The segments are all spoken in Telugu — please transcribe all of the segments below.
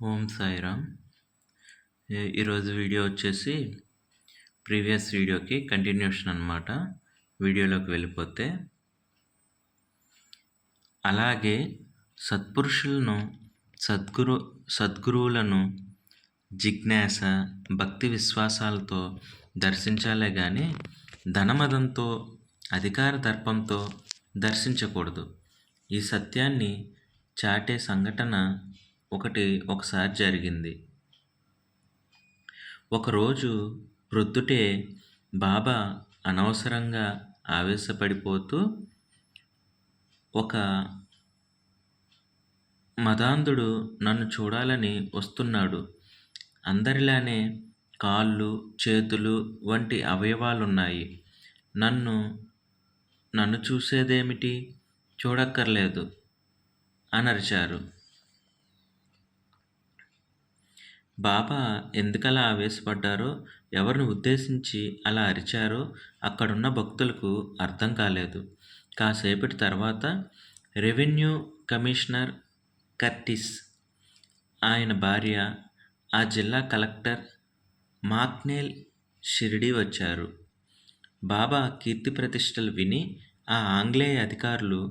ఓం సాయిరామ్. ఈరోజు వీడియో వచ్చేసి ప్రీవియస్ వీడియోకి కంటిన్యూషన్ అనమాట. వీడియోలోకి వెళ్ళిపోతే, అలాగే సత్పురుషులను సద్గురువులను జిజ్ఞాస భక్తి విశ్వాసాలతో దర్శించాలే కానీ ధనమదంతో అధికార దర్పంతో దర్శించకూడదు. ఈ సత్యాన్ని చాటే సంఘటన ఒకసారి జరిగింది. ఒకరోజు ప్రొద్దుటే బాబా అనవసరంగా ఆవేశపడిపోతూ ఒక మదాంధుడు నన్ను చూడాలని వస్తున్నాడు. అందరిలానే కాళ్ళు చేతులు వంటి అవయవాలున్నాయి. నన్ను చూసేదేమిటి, చూడక్కర్లేదు అనరిచారు. బాబా ఎందుకలా ఆవేశపడ్డారో, ఎవరిని ఉద్దేశించి అలా అరిచారో అక్కడున్న భక్తులకు అర్థం కాలేదు. కాసేపటి తర్వాత రెవెన్యూ కమిషనర్ కర్టిస్, ఆయన భార్య, ఆ జిల్లా కలెక్టర్ మాక్నేల్ షిరిడీ వచ్చారు. బాబా కీర్తి ప్రతిష్టలు విని ఆ ఆంగ్లేయ అధికారులు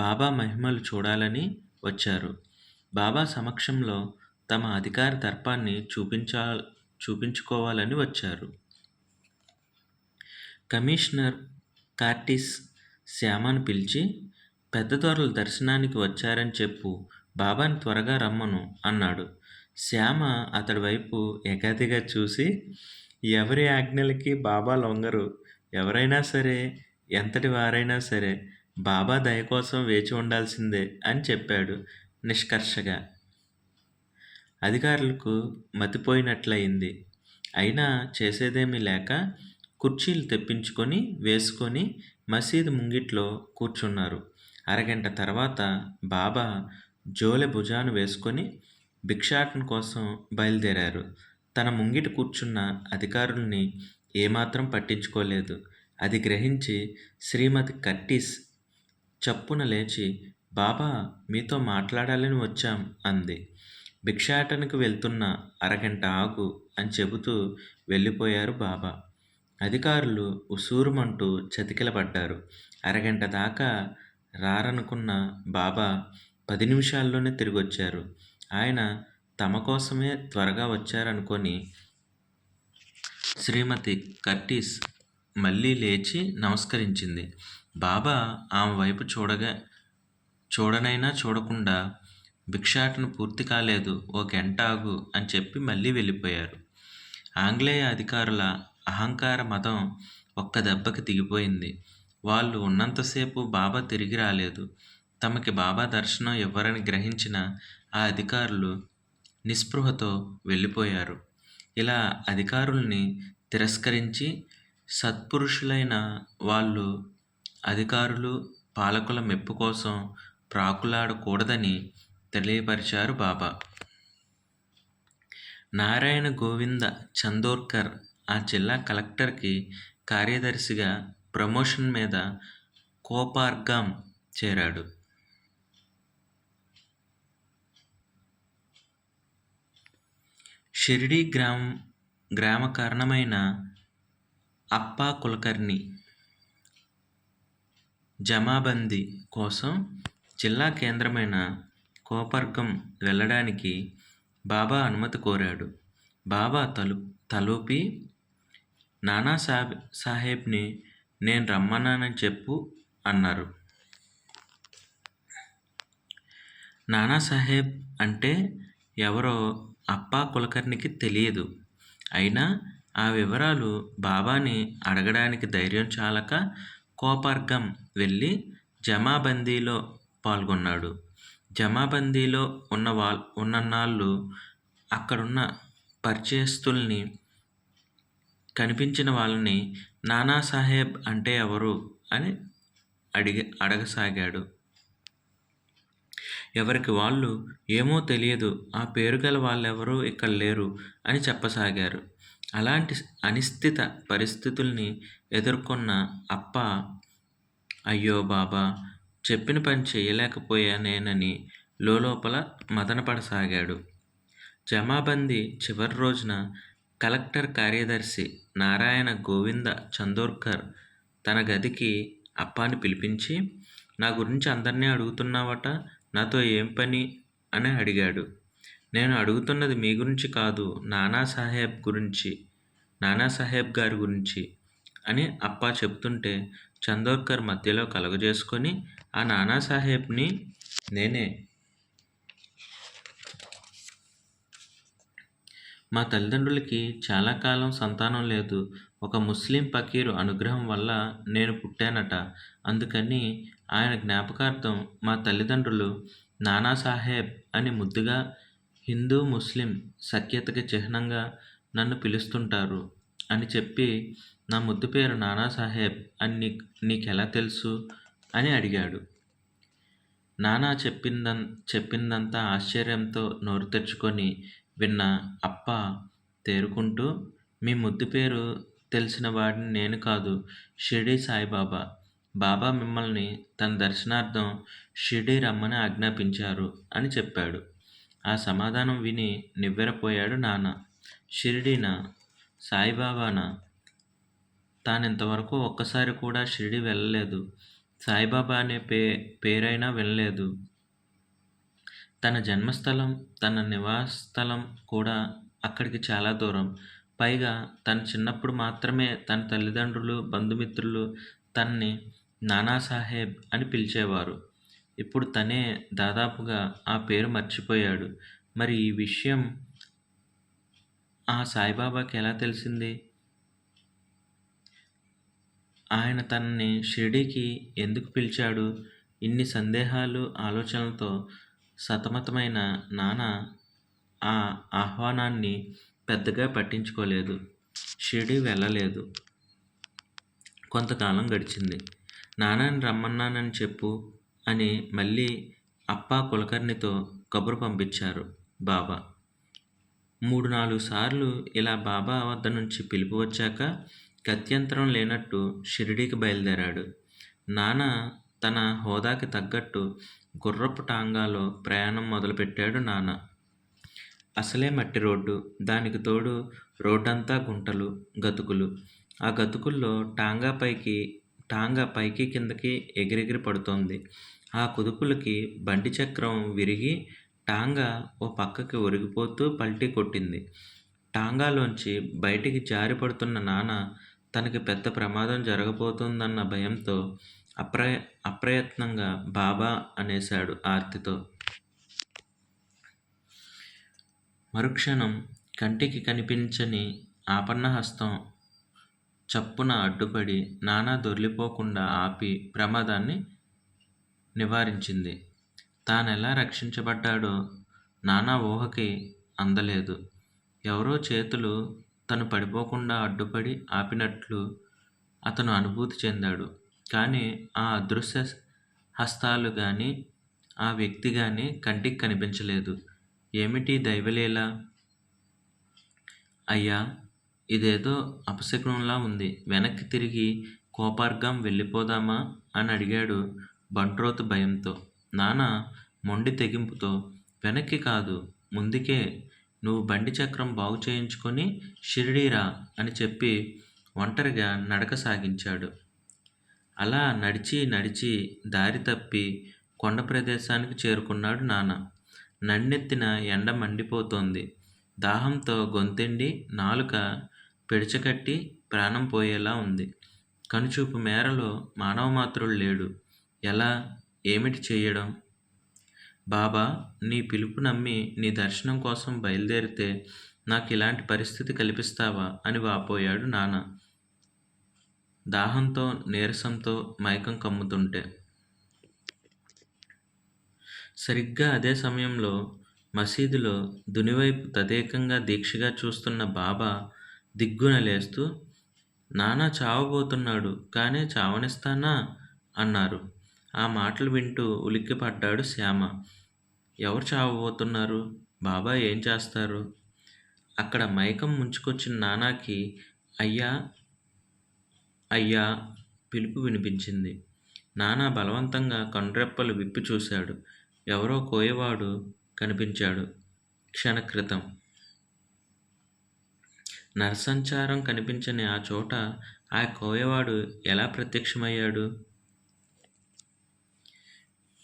బాబా మహిమలు చూడాలని వచ్చారు. బాబా సమక్షంలో తమ అధికార దర్పాన్ని చూపించుకోవాలని వచ్చారు. కమిషనర్ కార్టిస్ శ్యామను పిలిచి, పెద్ద దొరల దర్శనానికి వచ్చారని చెప్పు, బాబాని త్వరగా రమ్మను అన్నాడు. శ్యామ అతడి వైపు ఎగాదిగా చూసి, ఎవరి ఆజ్ఞలకి బాబా లొంగరు. ఎవరైనా సరే, ఎంతటి వారైనా సరే బాబా దయ కోసం వేచి ఉండాల్సిందే అని చెప్పాడు నిష్కర్షగా. అధికారులకు మతిపోయినట్లయింది. అయినా చేసేదేమీ లేక కుర్చీలు తెప్పించుకొని వేసుకొని మసీదు ముంగిట్లో కూర్చున్నారు. అరగంట తర్వాత బాబా జోలె భుజాన వేసుకొని భిక్షాటన కోసం బయలుదేరారు. తన ముంగిట కూర్చున్న అధికారుల్ని ఏమాత్రం పట్టించుకోలేదు. అది గ్రహించి శ్రీమతి కర్టిస్ చప్పున లేచి, బాబా మీతో మాట్లాడాలని వచ్చాం అంది. భిక్షాటనకు వెళ్తున్నా, అరగంట ఆగు అని చెబుతూ వెళ్ళిపోయారు బాబా. అధికారులు ఉసూరుమంటూ చతికిలబడ్డారు. అరగంట దాకా రారనుకున్న బాబా 10 నిమిషాల్లోనే తిరిగొచ్చారు. ఆయన తమ కోసమే త్వరగా వచ్చారనుకొని శ్రీమతి కర్టిస్ మళ్ళీ లేచి నమస్కరించింది. బాబా ఆమె వైపు చూడనైనా చూడకుండా, భిక్షాటన పూర్తి కాలేదు, ఓ గంట ఆగు అని చెప్పి మళ్ళీ వెళ్ళిపోయారు. ఆంగ్లేయ అధికారుల అహంకార మదం ఒక్క దెబ్బకి దిగిపోయింది. వాళ్ళు ఉన్నంతసేపు బాబా తిరిగి రాలేదు. తమకి బాబా దర్శనం ఇవ్వరని గ్రహించిన ఆ అధికారులు నిస్పృహతో వెళ్ళిపోయారు. ఇలా అధికారుల్ని తిరస్కరించి సత్పురుషులైన వాళ్ళు అధికారులు పాలకుల మెప్పు కోసం ప్రాకులాడకూడదని తెలియపరిచారు బాబా. నారాయణ గోవింద చందోర్కర్ ఆ జిల్లా కలెక్టర్కి కార్యదర్శిగా ప్రమోషన్ మీద కోపార్గాం చేరాడు. షిరిడీ గ్రామ కారణమైన అప్పా కులకర్ణి జమాబందీ కోసం జిల్లా కేంద్రమైన కోపర్గం వెళ్ళడానికి బాబా అనుమతి కోరాడు. బాబా తలూపి, నానా సాహెబ్ని నేను రమ్మన్నానని చెప్పు అన్నారు. నానాసాహెబ్ అంటే ఎవరో అప్పా కులకర్ణికి తెలియదు. అయినా ఆ వివరాలు బాబాని అడగడానికి ధైర్యం చాలక కోపర్గం వెళ్ళి జమాబందీలో పాల్గొన్నాడు. జమాబందీలో ఉన్నన్నాళ్ళు అక్కడున్న పరిచయస్తుల్ని, కనిపించిన వాళ్ళని నానాసాహెబ్ అంటే ఎవరు అని అడగసాగాడు. ఎవరికి వాళ్ళు ఏమో తెలియదు, ఆ పేరు గల వాళ్ళెవరూ ఇక్కడ లేరు అని చెప్పసాగారు. అలాంటి అనిశ్చిత పరిస్థితుల్ని ఎదుర్కొన్న అప్ప, అయ్యో బాబా, చెప్పిన పని చేయలేకపోయానేనని లోలోపల మదనపడసాగాడు. జమాబందీ చివరి రోజున కలెక్టర్ కార్యదర్శి నారాయణ గోవింద చందోర్కర్ తన గదికి అప్పాని పిలిపించి, నా గురించి అందర్నీ అడుగుతున్నావట, నాతో ఏం పని అని అడిగాడు. నేను అడుగుతున్నది మీ గురించి కాదు, నానాసాహెబ్ గారి గురించి అని అప్పా చెప్తుంటే చందోర్కర్ మధ్యలో కలుగజేసుకొని, ఆ నానాసాహెబ్ని నేనే. మా తల్లిదండ్రులకి చాలా కాలం సంతానం లేదు. ఒక ముస్లిం ఫకీరు అనుగ్రహం వల్ల నేను పుట్టానట. అందుకని ఆయన జ్ఞాపకార్థం మా తల్లిదండ్రులు నానాసాహెబ్ అని ముద్దుగా హిందూ ముస్లిం సఖ్యతకి చిహ్నంగా నన్ను పిలుస్తుంటారు అని చెప్పి, నా ముద్దు పేరు నానాసాహెబ్ అని నీకెలా తెలుసు అని అడిగాడు. నానా చెప్పిందంతా ఆశ్చర్యంతో నోరు తెరుచుకొని విన్న అప్ప తేరుకుంటూ, మీ ముద్దు పేరు తెలిసిన వాడిని నేను కాదు, షిరిడీ సాయిబాబా. బాబా మిమ్మల్ని తన దర్శనార్థం షిరిడీ రమ్మని ఆజ్ఞాపించారు అని చెప్పాడు. ఆ సమాధానం విని నివ్వెరపోయాడు నాన్న. షిరిడీనా? సాయిబాబానా? తానింతవరకు ఒక్కసారి కూడా షిరిడీ వెళ్ళలేదు. సాయిబాబా అనే పేరైనా వినలేదు. తన జన్మస్థలం, తన నివాసస్థలం కూడా అక్కడికి చాలా దూరం. పైగా తను చిన్నప్పుడు మాత్రమే తన తల్లిదండ్రులు, బంధుమిత్రులు తనని నానాసాహెబ్ అని పిలిచేవారు. ఇప్పుడు తనే దాదాపుగా ఆ పేరు మర్చిపోయాడు. మరి ఈ విషయం ఆ సాయిబాబాకి ఎలా తెలిసింది? ఆయన తనని షిరిడీకి ఎందుకు పిలిచాడు? ఇన్ని సందేహాలు, ఆలోచనలతో సతమతమైన నాన్న ఆ ఆహ్వానాన్ని పెద్దగా పట్టించుకోలేదు. షిరిడీ వెళ్ళలేదు. కొంతకాలం గడిచింది. నాన్నని రమ్మన్నానని చెప్పు అని మళ్ళీ అప్పా కులకర్ణితో కబురు పంపించారు బాబా. 3-4 సార్లు ఇలా బాబా వద్ద నుంచి పిలుపు వచ్చాక గత్యంతరం లేనట్టు షిరిడీకి బయలుదేరాడు. నాన్న తన హోదాకి తగ్గట్టు గుర్రపు టాంగాలో ప్రయాణం మొదలుపెట్టాడు. నాన్న అసలే మట్టి రోడ్డు, దానికి తోడు రోడ్డంతా గుంటలు, గతుకులు. ఆ గతుకుల్లో టాంగా పైకి కిందకి ఎగిరెగిరి పడుతోంది. ఆ కుదుపులకి బండి చక్రం విరిగి టాంగా ఓ పక్కకి ఒరిగిపోతూ పల్టీ కొట్టింది. టాంగాలోంచి బయటికి జారి పడుతున్న నాన్న తనకి పెద్ద ప్రమాదం జరగబోతోందన్న భయంతో అప్రయత్నంగా బాబా అనేశాడు ఆర్తితో. మరుక్షణం కంటికి కనిపించని ఆపన్నహస్తం చప్పున అడ్డుపడి నాన్న దొర్లిపోకుండా ఆపి ప్రమాదాన్ని నివారించింది. తానెలా రక్షించబడ్డాడో నాన్న ఊహకి అందలేదు. ఎవరో చేతులు తను పడిపోకుండా అడ్డుపడి ఆపినట్లు అతను అనుభూతి చెందాడు. కానీ ఆ అదృశ్య హస్తాలు గాని, ఆ వ్యక్తి గాని కంటికి కనిపించలేదు. ఏమిటి దైవలీల? అయ్యా, ఇదేదో అపశకునంలా ఉంది. వెనక్కి తిరిగి కోపర్గాం వెళ్ళిపోదామా అని అడిగాడు బంట్రోతు భయంతో. నాన్న మొండి తెగింపుతో, వెనక్కి కాదు, ముందుకే. నువ్వు బండి చక్రం బాగు చేయించుకొని షిరిడీరా అని చెప్పి ఒంటరిగా నడక సాగించాడు. అలా నడిచి నడిచి దారి తప్పి కొండ ప్రదేశానికి చేరుకున్నాడు నాన్న. నన్నెత్తిన ఎండ మండిపోతోంది. దాహంతో గొంతెండి నాలుక పిడచకట్టి ప్రాణం పోయేలా ఉంది. కనుచూపు మేరలో మానవమాత్రుడు లేడు. ఎలా? ఏమిటి చెయ్యడం? బాబా, నీ పిలుపు నమ్మి నీ దర్శనం కోసం బయలుదేరితే నాకు ఇలాంటి పరిస్థితి కల్పిస్తావా అని వాపోయాడు నాన్న, దాహంతో నీరసంతో మైకం కమ్ముతుంటే. సరిగ్గా అదే సమయంలో మసీదులో దునివైపు తదేకంగా దీక్షగా చూస్తున్న బాబా దిగ్గున లేస్తూ, నాన్న చావబోతున్నాడు, కానీ చావనిస్తానా అన్నారు. ఆ మాటలు వింటూ ఉలిక్కిపడ్డాడు శ్యామ. ఎవరు చావబోతున్నారు? బాబా ఏం చేస్తారు? అక్కడ మైకం ముంచుకొచ్చిన నాన్నకి అయ్యా అయ్యా పిలుపు వినిపించింది. నాన్న బలవంతంగా కనురెప్పలు విప్పి చూశాడు. ఎవరో కోయవాడు కనిపించాడు. క్షణక్రితం. నరసంచారం కనిపించని ఆ చోట ఆ కోయవాడు ఎలా ప్రత్యక్షమయ్యాడు?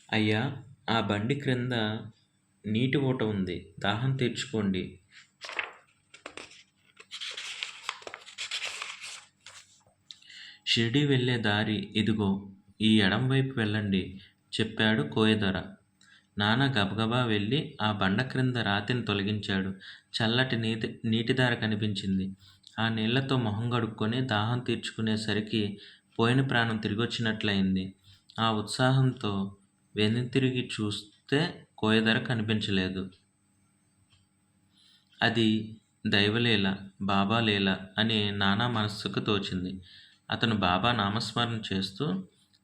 అయ్యా, ఆ బండి క్రింద నీటి ఊట ఉంది, దాహం తీర్చుకోండి. షిరిడీ వెళ్ళే దారి ఇదిగో, ఈ ఎడం వైపు వెళ్ళండి చెప్పాడు కోయదొర. నాన్న గబగబా వెళ్ళి ఆ బండ క్రింద రాతిని తొలగించాడు. చల్లటి నీటిధార కనిపించింది. ఆ నీళ్లతో మొహం కడుక్కొని దాహం తీర్చుకునేసరికి పోయిన ప్రాణం తిరిగొచ్చినట్లయింది. ఆ ఉత్సాహంతో వెనుతిరిగి చూస్తే కోయదొర కనిపించలేదు. అది దైవలీల, బాబా లీల అని నానా మనస్సుకు తోచింది. అతను బాబా నామస్మరణ చేస్తూ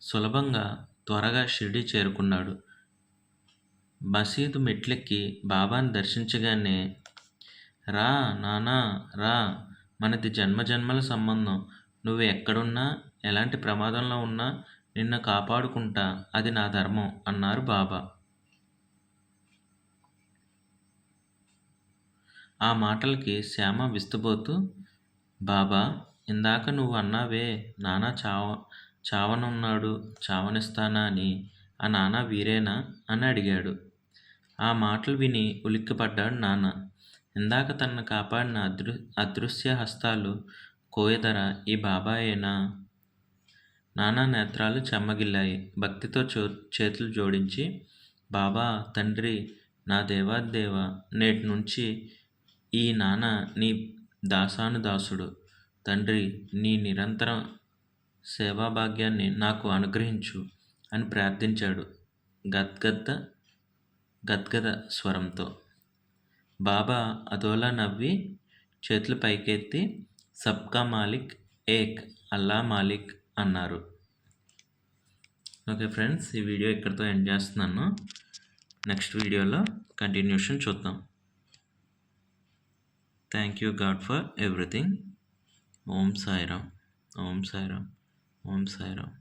సులభంగా త్వరగా షిరిడీ చేరుకున్నాడు. మసీదు మెట్లెక్కి బాబాను దర్శించగానే, రా నాన్నా రా, మనది జన్మజన్మల సంబంధం. నువ్వు ఎక్కడున్నా, ఎలాంటి ప్రమాదంలో ఉన్నా నిన్ను కాపాడుకుంటా, అది నా ధర్మం అన్నారు బాబా. ఆ మాటలకి శ్యామ విస్తుపోతూ, బాబా, ఇందాక నువ్వు అన్నావే నాన్న చావనున్నాడు, చావనిస్తానా అని, ఆ నాన్న వీరేనా అని అడిగాడు. ఆ మాటలు విని ఉలిక్కిపడ్డాడు నాన్న. ఇందాక తనను కాపాడిన అదృశ్య హస్తాలు కోయదొర ఈ బాబాయేనా? నానా నేత్రాలు చెమ్మగిల్లాయి. భక్తితో చేతులు జోడించి, బాబా, తండ్రి, నా దేవాదేవ, నేటి నుంచి ఈ నాన్న నీ దాసానుదాసుడు. తండ్రి, నీ నిరంతర సేవాభాగ్యాన్ని నాకు అనుగ్రహించు అని ప్రార్థించాడు గద్గద స్వరంతో. బాబా అదోలా నవ్వి చేతులు పైకెత్తి, సబ్కా మాలిక్ ఏక్, అల్లా మాలిక్ అన్నారు. ఓకే ఫ్రెండ్స్, ఈ వీడియో ఇక్కడితో ఎండ్ చేస్తున్నాను. నెక్స్ట్ వీడియోలో కంటిన్యూషన్ చూద్దాం. Thank you God for everything. ఓం సాయిరామ్, ఓం సాయిరామ్, ఓం సాయిరామ్.